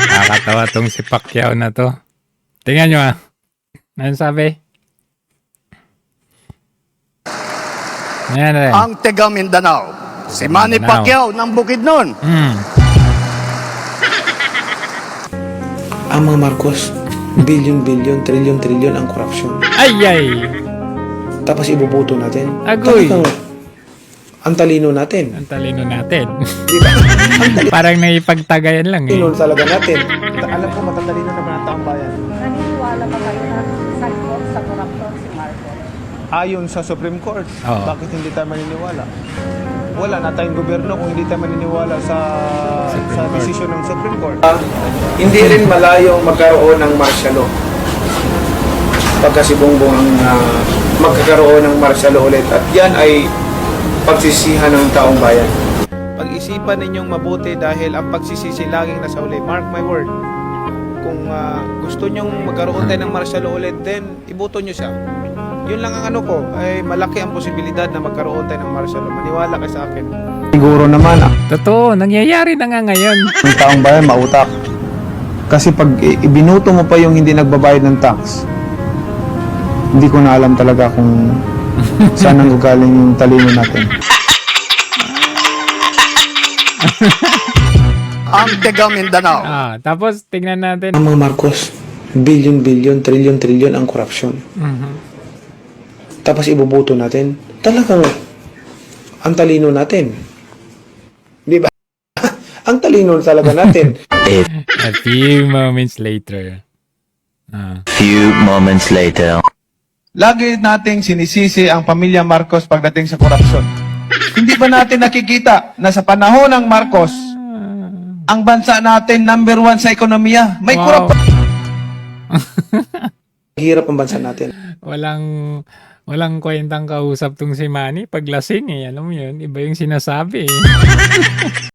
Nakakatawa tong si Pacquiao na to. Tingnan nyo ah. Ano sabi? Ayan rin. Ang taga Mindanao, si Manny Mindanao. Pacquiao ng Bukidnon. Ang mga Marcos, billion-billion, trillion-trillion ang korupsyon. Ay! Tapos ibubuto natin. Agoy! Talagang ang talino natin. Ang talino natin. Di ba? Parang naipagtagayan lang eh. Talino talaga natin. Alam ko, matatalino naman ang taong bayan. Naniniwala ba kayo na salpot sa korupsyon si Marcos? Ayon sa Supreme Court, Oo. bakit hindi tayo maniniwala? Wala na tayong gobyerno kung hindi tayo maniniwala sa Court. desisyon ng Supreme Court. Hindi rin malayong magkaroon ng martial law. Pagka si Bongbong ang magkakaroon ng martial law ulit. At yan ay pagsisihan ng taong bayan. Pag-isipan ninyong mabuti dahil ang pagsisisi laging nasa uli. Mark my word. Kung gusto nyong magkaroon tayo ng martial law ulit, then iboto nyo siya. Yun lang ang ano ko, ay malaki ang posibilidad na magkaroon tayo ng martial law. Maniwala kayo sa akin. Siguro naman Totoo, nangyayari na nga ngayon. ang taong bayan mautak. Kasi pag ibinuto mo pa yung hindi nagbabayad ng tax, hindi ko na alam talaga kung saan ang gagaling yung talino natin. Ang taga Mindanao, Tapos tingnan natin. Ang mga Marcos, billion-billion, trillion-trillion ang korupsyon. Tapos ibubuto natin. Talagang ang talino natin. Di ba? Ang talino talaga natin. A few moments later. Few moments later. Lagi nating sinisisi ang pamilya Marcos pagdating sa korupsyon. Hindi ba natin nakikita na sa panahon ng Marcos, ang bansa natin number 1 sa ekonomiya? May Wow. korupsyon. Hirap ang bansa natin. Walang kwentang kausap tong si Manny pag lasing eh. Alam mo yun, iba yung sinasabi eh.